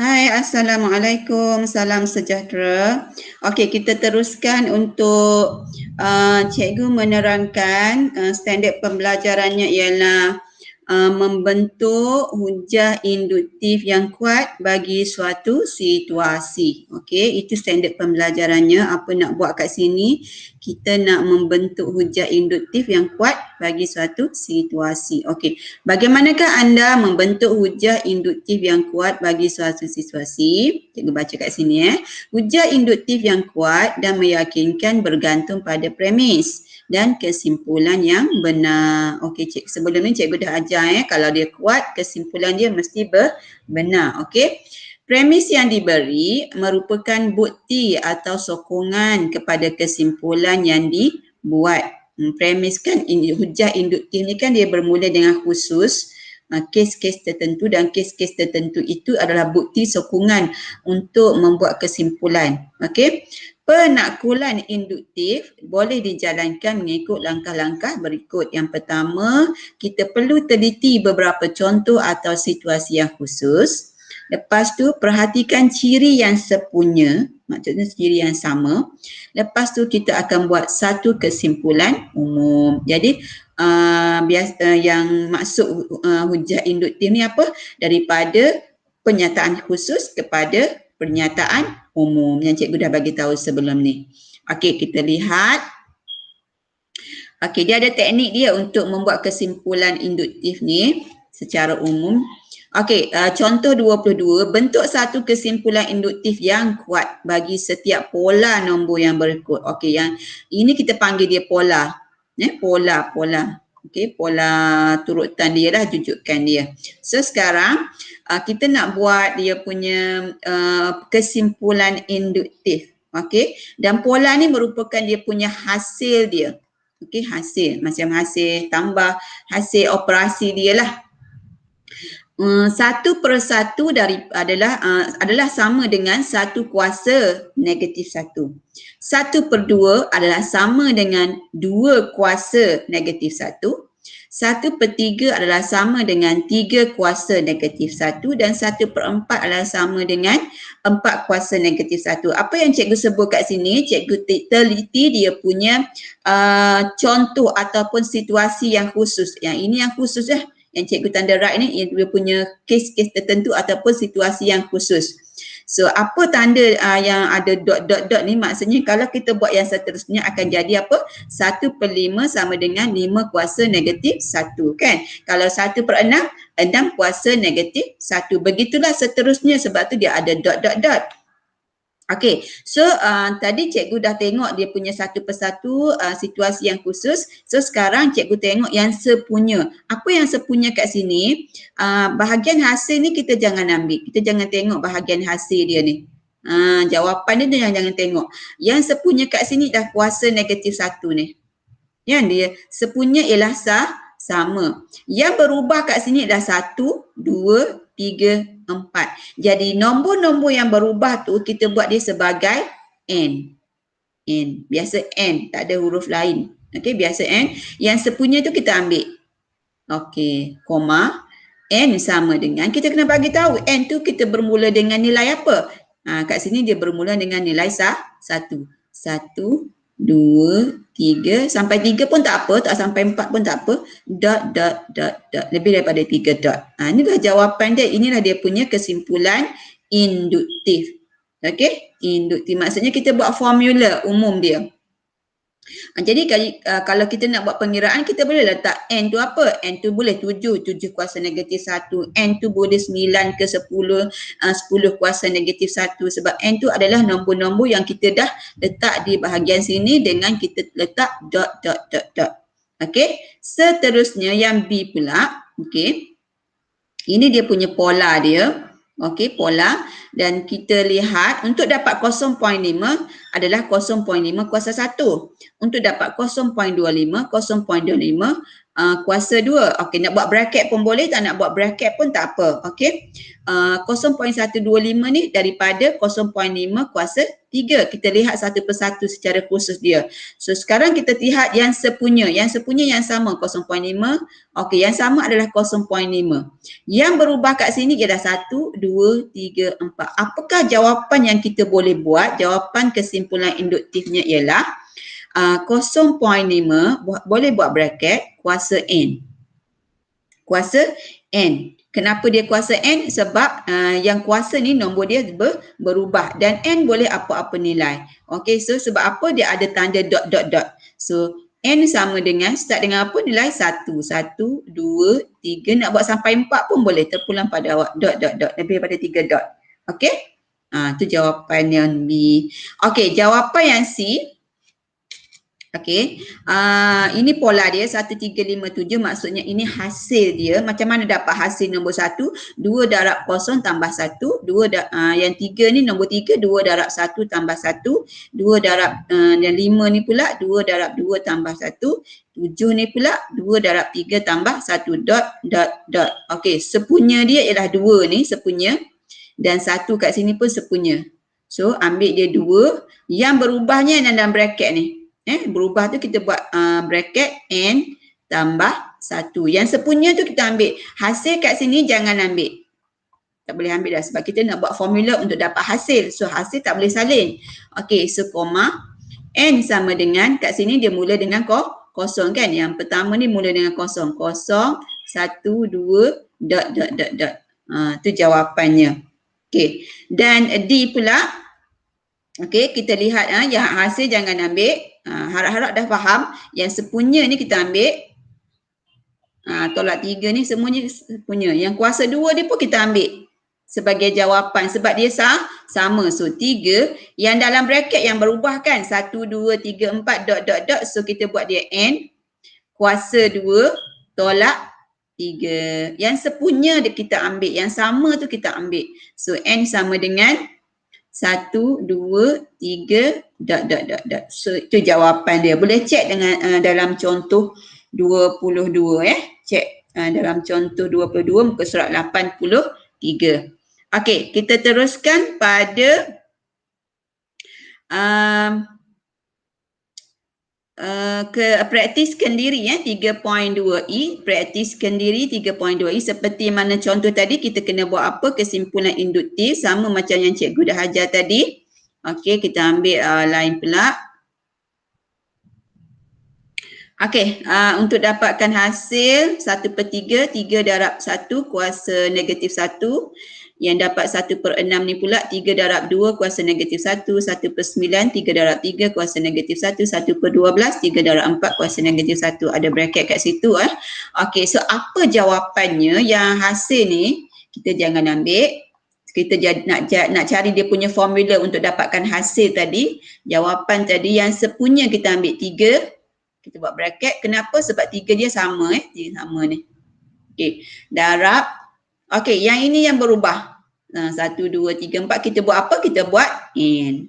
Hai, Assalamualaikum, salam sejahtera. Okey, kita teruskan untuk cikgu menerangkan standard pembelajarannya ialah membentuk hujah induktif yang kuat bagi suatu situasi. Okey, itu standard pembelajarannya. Apa nak buat kat sini? Kita nak membentuk hujah induktif yang kuat bagi suatu situasi. Okey, bagaimanakah anda membentuk hujah induktif yang kuat bagi suatu situasi? Cikgu baca kat sini. Hujah induktif yang kuat dan meyakinkan bergantung pada premis dan kesimpulan yang benar. Okey, sebelum ni cikgu dah ajar kalau dia kuat, kesimpulan dia mesti benar. Okey. Premis yang diberi merupakan bukti atau sokongan kepada kesimpulan yang dibuat. Premis kan, hujah induktif ni kan dia bermula dengan khusus, kes-kes tertentu, dan kes-kes tertentu itu adalah bukti sokongan untuk membuat kesimpulan. Okey. Penakkulan induktif boleh dijalankan mengikut langkah-langkah berikut. Yang pertama, kita perlu teliti beberapa contoh atau situasi yang khusus. Lepas tu, perhatikan ciri yang sepunya, maksudnya ciri yang sama. Lepas tu, kita akan buat satu kesimpulan umum. Jadi, yang maksud hujah induktif ni apa? Daripada pernyataan khusus kepada pernyataan umum yang cikgu dah bagi tahu sebelum ni. Okey, kita lihat. Okey, dia ada teknik dia untuk membuat kesimpulan induktif ni secara umum. Okey, contoh 22, bentuk satu kesimpulan induktif yang kuat bagi setiap pola nombor yang berikut. Okey, yang ini kita panggil dia pola. Pola. Okey, pola turutan dia lah, jujukan dia. So sekarang kita nak buat dia punya kesimpulan induktif. Okey, dan pola ni merupakan dia punya hasil dia. Okey, hasil, macam hasil tambah, hasil operasi dia lah. Satu per satu adalah sama dengan satu kuasa negatif satu. 1/2 adalah sama dengan 2 kuasa negatif 1. 1/3 adalah sama dengan 3 kuasa negatif 1 dan 1/4 adalah sama dengan 4 kuasa negatif 1. Apa yang cikgu sebut kat sini, cikgu teliti dia punya contoh ataupun situasi yang khusus. Yang ini yang khusus lah. Yang cikgu tanda right ni, dia punya kes-kes tertentu ataupun situasi yang khusus. So, apa tanda yang ada dot ni, maksudnya kalau kita buat yang seterusnya akan jadi apa? 1/5 sama dengan 5 kuasa negatif 1 kan? Kalau 1/6, 6 kuasa negatif 1. Begitulah seterusnya, sebab tu dia ada dot. Okey, so tadi cikgu dah tengok dia punya satu persatu situasi yang khusus. So sekarang cikgu tengok yang sepunya. Apa yang sepunya kat sini, bahagian hasil ni kita jangan ambil. Kita jangan tengok bahagian hasil dia ni. Jawapan dia jangan tengok. Yang sepunya kat sini dah kuasa negatif 1 ni. Yang dia sepunya ialah sama. Yang berubah kat sini adalah 1, 2, 3, 4. Jadi nombor-nombor yang berubah tu kita buat dia sebagai N. Biasa N, tak ada huruf lain. Okey, biasa N. Yang sepunya tu kita ambil. Okey, koma. N sama dengan, kita kena bagi tahu N tu kita bermula dengan nilai apa? Kat sini dia bermula dengan nilai 1. 1, 2, 3, sampai 3 pun tak apa, tak sampai 4 pun tak apa. Dot. Lebih daripada 3 dot. Inilah jawapan dia, inilah dia punya kesimpulan induktif. Okey, induktif maksudnya kita buat formula umum dia. Jadi kalau kita nak buat pengiraan, kita boleh letak N tu apa? N tu boleh 7 kuasa negatif 1. N tu boleh 9 ke 10, 10 kuasa negatif 1. Sebab N tu adalah nombor-nombor yang kita dah letak di bahagian sini dengan kita letak dot. Okey, seterusnya yang B pula. Okey, ini dia punya pola dia. Okey, pola, dan kita lihat untuk dapat 0.5 adalah 0.5 kuasa 1. Untuk dapat 0.25 kuasa 2. Okey, nak buat bracket pun boleh, tak nak buat bracket pun tak apa. Okey, 0.125 ni daripada 0.5 kuasa 3. Kita lihat satu persatu secara khusus dia. So sekarang kita lihat yang sepunya. Yang sepunya yang sama 0.5. Okey, yang sama adalah 0.5. Yang berubah kat sini ialah 1, 2, 3, 4. 4. Apakah jawapan yang kita boleh buat? Jawapan kesimpulan induktifnya ialah 0.5 boleh buat bracket kuasa N. Kuasa N. Kenapa dia kuasa N? Sebab yang kuasa ni nombor dia berubah dan N boleh apa-apa nilai. Okey, so sebab apa dia ada tanda dot dot dot. So N sama dengan start dengan apa? Nilai 1, 1, 2, 3, nak buat sampai 4 pun boleh, terpulang pada awak dot dot dot, lebih daripada 3 dot. Okey? Tu jawapan yang B. Okey, jawapan yang C. Okey, ini pola dia 1357, maksudnya ini hasil dia. Macam mana dapat hasil nombor 1? 2 darab 0 tambah 1, yang 3 ni nombor 3, 2 darab 1 tambah 1, 2 darab yang 5 ni pula 2 darab 2 tambah 1, 7 ni pula 2 darab 3 tambah 1, dot dot dot. Okey, sepunya dia ialah 2 ni, sepunya, dan 1 kat sini pun sepunya. So ambil dia 2, yang berubahnya dalam bracket ni. Berubah tu kita buat bracket N tambah 1. Yang sepunya tu kita ambil. Hasil kat sini jangan ambil. Tak boleh ambil dah sebab kita nak buat formula untuk dapat hasil. So hasil tak boleh salin. Okey, so koma. N sama dengan, kat sini dia mula dengan kosong kan. Yang pertama ni mula dengan kosong. 0, 1, 2, dot dot dot dot. Tu jawapannya. Okey. Dan D pula. Okey, kita lihat yang hasil jangan ambil. Harap-harap dah faham. Yang sepunya ni kita ambil. Tolak 3 ni semuanya sepunya. Yang kuasa 2 dia pun kita ambil sebagai jawapan sebab dia sama. So 3 yang dalam bracket yang berubah kan. 1, 2, 3, 4 dot dot dot. So kita buat dia N kuasa 2 tolak 3. Yang sepunya dia kita ambil. Yang sama tu kita ambil. So N sama dengan 1, 2, 3, dot dot dot dot. So itu jawapan dia. Boleh cek dengan dalam contoh 22 Cek dalam contoh 22 muka surat 83. Okey, kita teruskan pada praktiskan diri 3.2i, praktiskan diri 3.2i seperti mana contoh tadi kita kena buat apa? Kesimpulan induktif sama macam yang cikgu dah ajar tadi. Okey, kita ambil lain pula. Okey, untuk dapatkan hasil 1/3, 3 darab 1 kuasa negatif 1. Yang dapat 1/6 ni pula 3 darab 2 kuasa negatif 1, 1/9, 3 darab 3 kuasa negatif 1, 1/12, 3 darab 4 kuasa negatif 1. Ada bracket kat situ. Okey, so apa jawapannya? Yang hasil ni kita jangan ambil. Kita nak cari dia punya formula untuk dapatkan hasil tadi. Jawapan tadi yang sepunya kita ambil 3. Kita buat bracket. Kenapa? Sebab 3 dia sama. 3 sama ni. Okey, darab. Okey, yang ini yang berubah. 1, 2, 3, 4. Kita buat apa? Kita buat N.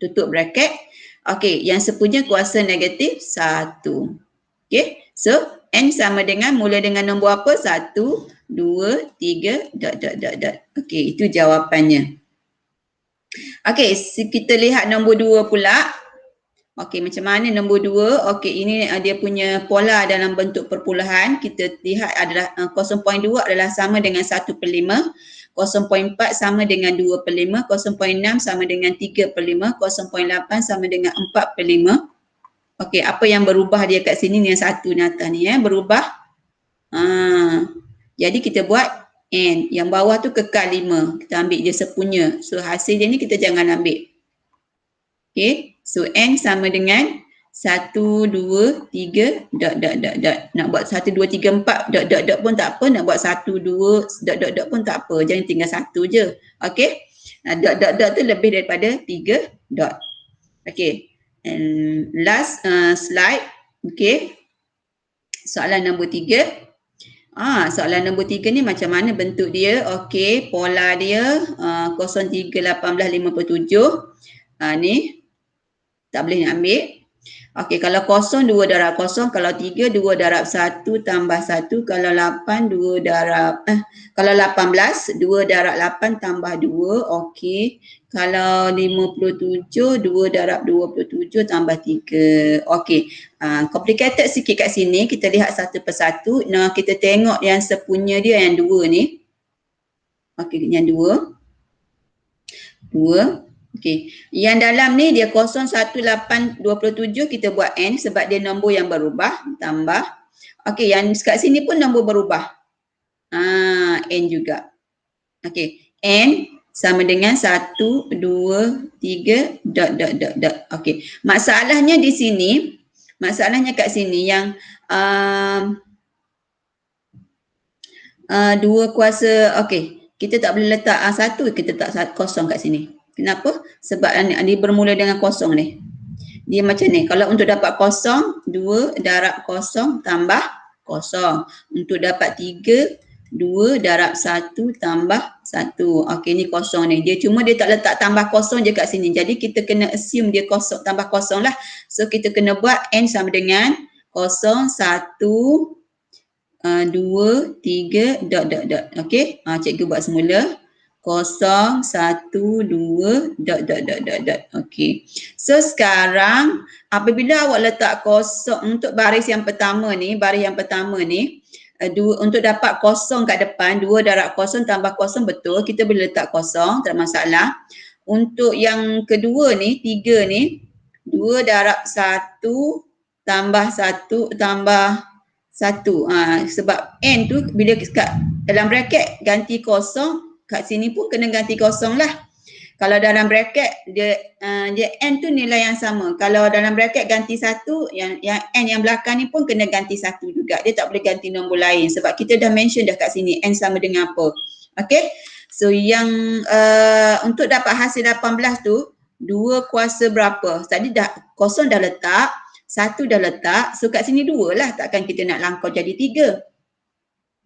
Tutup bracket. Okey, yang sepunya kuasa negatif 1. Okey, so N sama dengan, mula dengan nombor apa? 1, 2, 3, dot dot dot dot. Okey, itu jawapannya. Okey, kita lihat nombor 2 pula. Okey, macam mana nombor 2? Okey, ini dia punya pola dalam bentuk perpuluhan. Kita lihat adalah 0.2 adalah sama dengan 1/5. 0.4 sama dengan 2/5. 0.6 sama dengan 3/5. 0.8 sama dengan 4/5. Okey, apa yang berubah dia kat sini ni yang satu ni atas ni berubah. Jadi kita buat N. Yang bawah tu kekal 5. Kita ambil dia sepunya. So hasil dia ni kita jangan ambil. Okey, so N sama dengan 1, 2, 3, dot dot dot dot. Nak buat 1, 2, 3, 4 dot dot dot pun tak apa. Nak buat 1, 2 dot dot dot pun tak apa. Jangan tinggal 1 je. Okey, dot dot dot tu lebih daripada 3 dot. Okey, and last slide. Okey, soalan nombor 3. Soalan nombor 3 ni macam mana bentuk dia? Okey, pola dia 03, 18, 57. Ni tak boleh nak ambil. Okey, kalau 0, 2 darab 0. Kalau 3, 2 darab 1 tambah 1. Kalau 8, 2 darab, kalau 18, 2 darab 8 tambah 2. Okey. Kalau 57, 2 darab 27 tambah 3. Okey. Complicated sikit kat sini. Kita lihat satu persatu. Kita tengok yang sepunya dia yang 2 ni. Okey, yang 2. 2. Okey. Yang dalam ni dia 0, 1, 8, 27 kita buat N sebab dia nombor yang berubah. Tambah. Okey, yang kat sini pun nombor berubah. N juga. Okey. N sama dengan 1, 2, 3, dot, dot, dot, dot. Okey. Masalahnya di sini, masalahnya kat sini yang 2 kuasa, okey. Kita tak boleh letak 1, kita letak 0 kat sini. Kenapa? Sebab dia bermula dengan 0 ni. Dia macam ni. Kalau untuk dapat 0, 2 darab 0 tambah 0. Untuk dapat 3, 2 darab 1 tambah 1. Okey, ni 0 ni. Dia cuma dia tak letak tambah 0 je kat sini. Jadi kita kena assume dia 0 tambah 0 lah. So kita kena buat N sama dengan 0, 1, 2, 3, dot, dot, dot. Okey, cikgu buat semula. 0, 1, 2, dot, dot, dot, dot, dot. Okey. So sekarang apabila awak letak 0 untuk baris yang pertama ni, untuk dapat 0 kat depan, 2 darab 0 tambah 0 betul, kita boleh letak 0, tak masalah. Untuk yang kedua ni, 3 ni, 2 darab 1 tambah 1 tambah 1. Sebab N tu bila kat dalam bracket ganti 0, kat sini pun kena ganti 0 lah. Kalau dalam bracket dia N tu nilai yang sama. Kalau dalam bracket ganti 1, yang N yang belakang ni pun kena ganti 1 juga. Dia tak boleh ganti nombor lain sebab kita dah mention dah kat sini N sama dengan apa. Okay. So yang untuk dapat hasil 18 tu 2 kuasa berapa? Tadi dah 0 dah letak, 1 dah letak. So kat sini 2 lah. Takkan kita nak langkau jadi 3.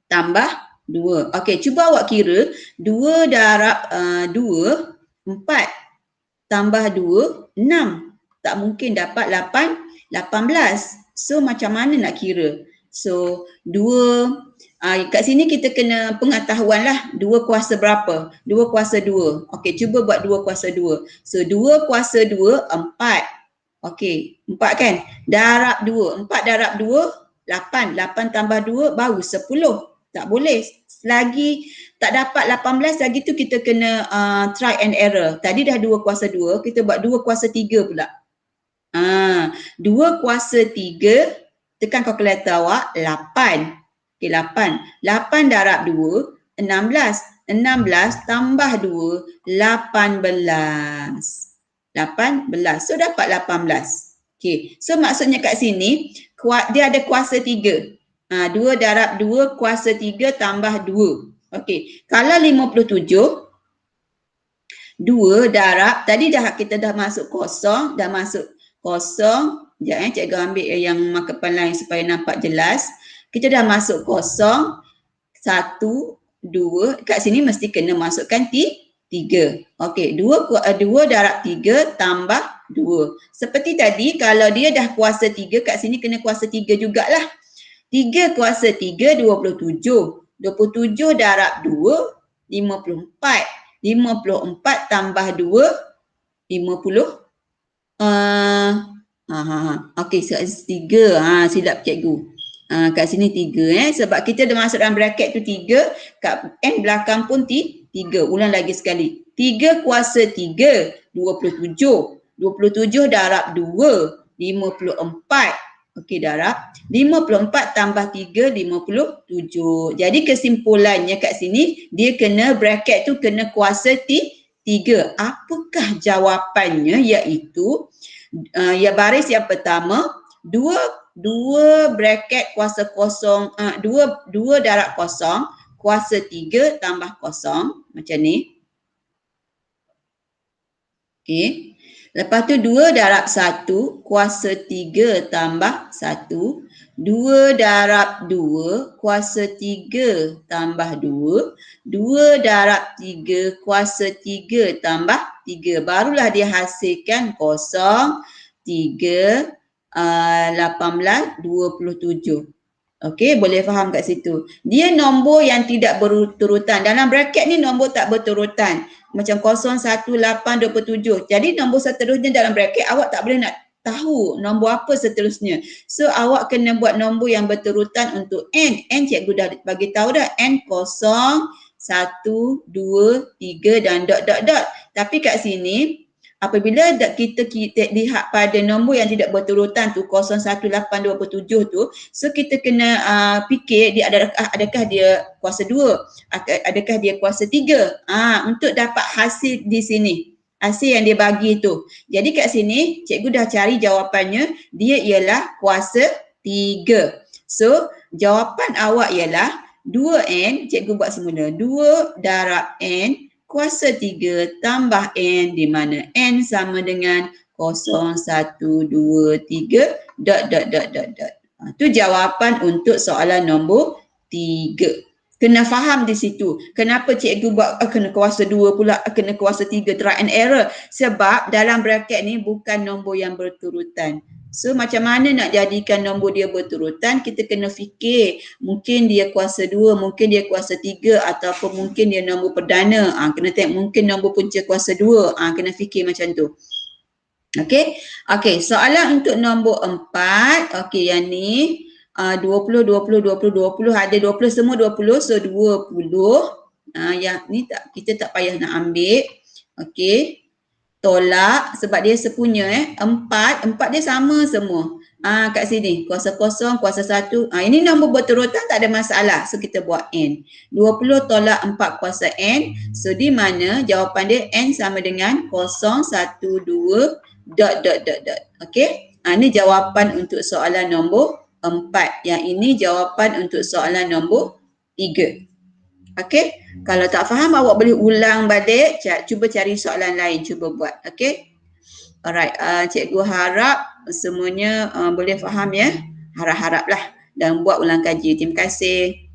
Tambah 2. Okey, cuba awak kira 2 darab 2, 4 tambah 2, 6. Tak mungkin dapat 18. So macam mana nak kira? So 2, kat sini kita kena pengetahuan lah 2 kuasa berapa? 2 kuasa 2. Okey, cuba buat 2 kuasa 2. So 2 kuasa 2, 4. Okey, 4 kan? Darab 2. 4 darab 2, 8. 8 tambah 2 baru 10. Tak boleh. Selagi tak dapat 18, lagi tu kita kena try and error. Tadi dah 2 kuasa 2, kita buat 2 kuasa 3 pula. 2 kuasa 3, tekan kalkulator awak, 8. Okey, 8. 8 darab 2, 16. 16 tambah 2, 18. 18. So dapat 18. Okey. So maksudnya kat sini, dia ada kuasa 3. 2 darab 2 kuasa 3 tambah 2. Okey. Kalau 57, 2 darab, tadi kita dah masuk 0, dah masuk 0. Sekejap cikgu ambil yang marker lain supaya nampak jelas. Kita dah masuk 0, 1, 2. Kat sini mesti kena masukkan 3. Okey, 2 darab 3 tambah 2. Seperti tadi, kalau dia dah kuasa 3, kat sini kena kuasa 3 jugalah. 3 kuasa 3, 27. 27 darab 2, 54. 54 tambah 2, 50. Okey, 3. Silap cikgu. Kat sini 3 sebab kita dah masuk dalam bracket tu 3, kat N belakang pun 3. Ulang lagi sekali. 3 kuasa 3, 27. 27 darab 2, 54. Okey, darab 54 tambah 3, 57. Jadi kesimpulannya kat sini, dia kena bracket tu kena kuasa 3. Apakah jawapannya? Iaitu ya baris yang pertama, 2 bracket kuasa 0, 2 darab 0 kuasa 3 tambah 0 macam ni. Okey. Lepas tu 2 darab 1 kuasa 3 tambah 1. 2 darab 2 kuasa 3 tambah 2. 2 darab 3 kuasa 3 tambah 3. Barulah dia hasilkan 0, 3, 18, 27. Okey, boleh faham kat situ. Dia nombor yang tidak berurutan. Dalam bracket ni nombor tak berurutan. Macam 0, 1, 8, 27. Jadi nombor seterusnya dalam bracket awak tak boleh nak tahu nombor apa seterusnya. So awak kena buat nombor yang berurutan untuk N. N cikgu dah bagi tahu dah. N 0, 1, 2, 3 dan dot dot dot. Tapi kat sini apabila kita lihat pada nombor yang tidak berturutan tu 01827 tu, so kita kena fikir dia adakah dia kuasa 2, adakah dia kuasa 3 untuk dapat hasil di sini. Hasil yang dia bagi tu. Jadi kat sini cikgu dah cari jawapannya, dia ialah kuasa 3. So jawapan awak ialah 2n, cikgu buat semula, 2 darab n kuasa 3 tambah n di mana n sama dengan 0, 1, 2, 3 dot dot dot dot dot. Itu jawapan untuk soalan nombor 3. Kena faham di situ. Kenapa cikgu buat kena kuasa 2 pula, kena kuasa 3, try and error. Sebab dalam bracket ni bukan nombor yang berturutan. So macam mana nak jadikan nombor dia berturutan, kita kena fikir mungkin dia kuasa 2, mungkin dia kuasa 3 ataupun mungkin dia nombor perdana. Kena tengok mungkin nombor punca kuasa 2. Kena fikir macam tu. Okey. Okey, soalan untuk nombor 4. Okey, yang ni 20, 20, 20, 20 ada 20 semua 20, so 20. Yang ni kita tak payah nak ambil. Okey. Tolak sebab dia sepunya 4 dia sama semua. Kat sini kuasa 0, kuasa 1. Ini nombor berturutan tak ada masalah. So kita buat n. 20 tolak 4 kuasa n. So di mana jawapan dia n sama dengan 0, 1, 2 dot dot dot dot. Okey. Ini jawapan untuk soalan nombor 4. Yang ini jawapan untuk soalan nombor 3. Okey, kalau tak faham awak boleh ulang balik, cuba cari soalan lain, cuba buat. Okey. Alright, cikgu harap semuanya boleh faham ya. Harap-haraplah dan buat ulang kaji. Terima kasih.